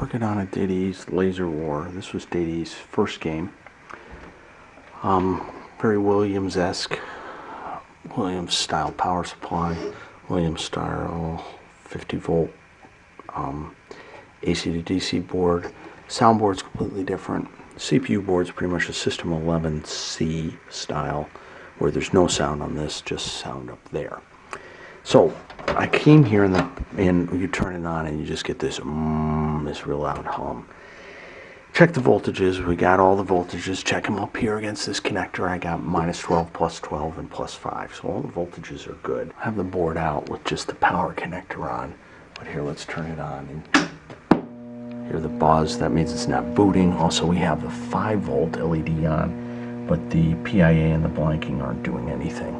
Working on a Dataeast Laser War. This was Dataeast's first game. Very Williams-esque, Williams-style power supply, Williams-style 50-volt AC to DC board. Soundboard's completely different. CPU board's pretty much a System 11C style, where there's no sound on this, just sound up there. So I came here and you turn it on and you just get this this real loud hum. Check the voltages. We got all the voltages. Check them up here against this connector. I got -12, +12, and +5. So all the voltages are good. I have the board out with just the power connector on. But here, let's turn it on and hear the buzz. That means it's not booting. Also, we have the 5-volt LED on, but the PIA and the blanking aren't doing anything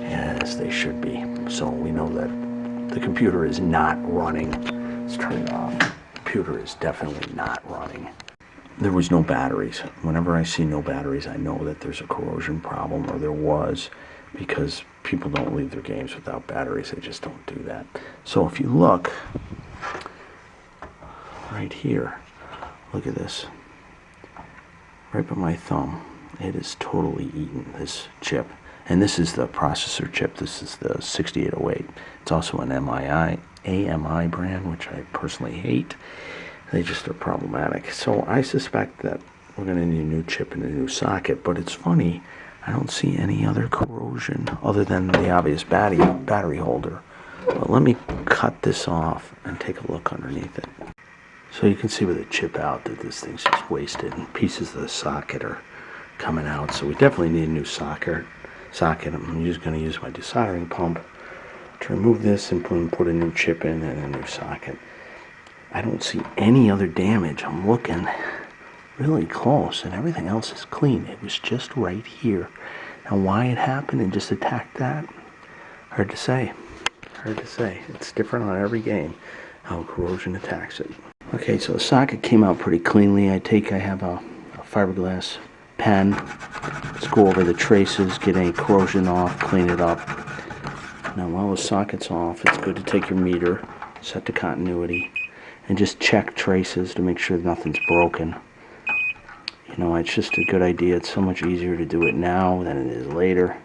as they should be. So we know that the computer is not running. Let's turn it off. The computer is definitely not running. There was no batteries. Whenever I see no batteries, I know that there's a corrosion problem, or there was, because people don't leave their games without batteries. They just don't do that. So if you look right here, look at this. Right by my thumb, it is totally eaten, this chip. And this is the processor chip. This is the 6808. It's also an AMI brand, which I personally hate. They just are problematic. So I suspect that we're going to need a new chip and a new socket. But it's funny, I don't see any other corrosion other than the obvious battery holder. But let me cut this off and take a look underneath it. So you can see with the chip out that this thing's just wasted, and pieces of the socket are coming out. So we definitely need a new socket. I'm just going to use my desoldering pump to remove this and put a new chip in and a new socket. I don't see any other damage. I'm looking really close and everything else is clean. It was just right here. Now why it happened and just attacked that, hard to say. It's different on every game how corrosion attacks it. Okay, so the socket came out pretty cleanly. I have a fiberglass pen. Let's go over the traces, get any corrosion off, clean it up. Now while the socket's off, it's good to take your meter, set to continuity, and just check traces to make sure nothing's broken. You know, it's just a good idea. It's so much easier to do it now than it is later.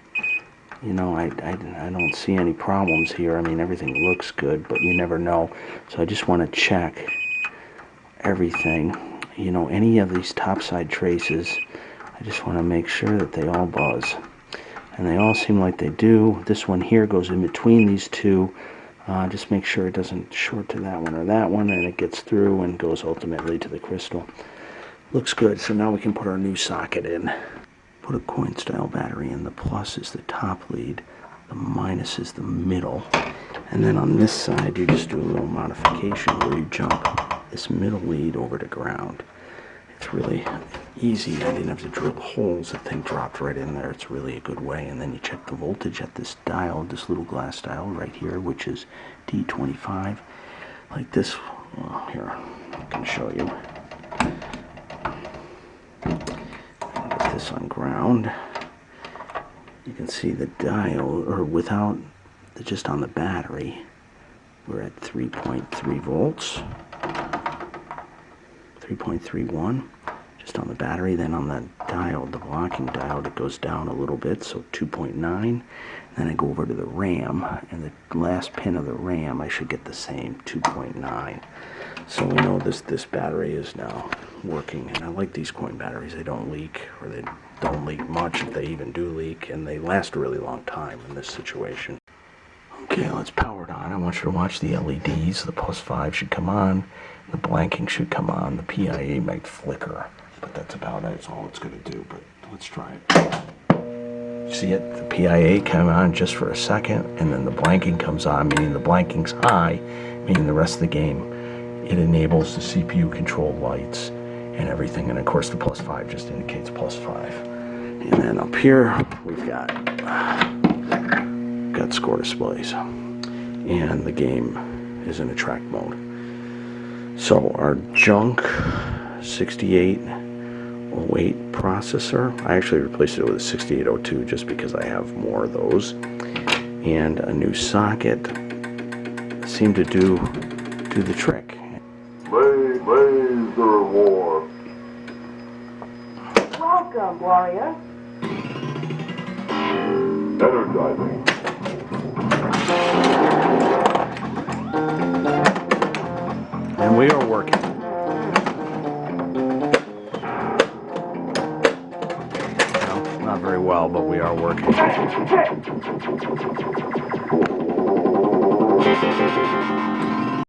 You know, I don't see any problems here. I mean, everything looks good, but you never know. So I just want to check everything. You know, any of these topside traces, I just want to make sure that they all buzz. And they all seem like they do. This one here goes in between these two. Just make sure it doesn't short to that one or that one, and it gets through and goes ultimately to the crystal. Looks good. So now we can put our new socket in. Put a coin style battery in. The plus is the top lead. The minus is the middle. And then on this side, you just do a little modification where you jump this middle lead over to ground. It's really easy. I didn't have to drill holes. The thing dropped right in there. It's really a good way. And then you check the voltage at this dial, this little glass dial right here, which is D25. Like this. Well, here, I can show you. Get this on ground. You can see the dial, or without, just on the battery, we're at 3.3 volts. 3.31 just on the battery. Then on the dial, the blocking dial, it goes down a little bit, so 2.9. Then I go over to the RAM, and the last pin of the RAM I should get the same, 2.9. So we know this battery is now working. And I like these coin batteries. They don't leak, or they don't leak much if they even do leak, and they last a really long time in this situation. Okay, let's power it on. I want you to watch the LEDs. The +5 should come on. The blanking should come on. The PIA might flicker, but that's about it. That's all it's going to do, but let's try it. See it? The PIA came on just for a second, and then the blanking comes on, meaning the blanking's high, meaning the rest of the game, it enables the CPU control lights and everything. And of course, the +5 just indicates +5. And then up here, we've got score displays, and the game is in a track mode. So our junk 6808 processor, I actually replaced it with a 6802 just because I have more of those, and a new socket seemed to do the trick. warrior. Energizing. And we are working. Well, not very well, but we are working.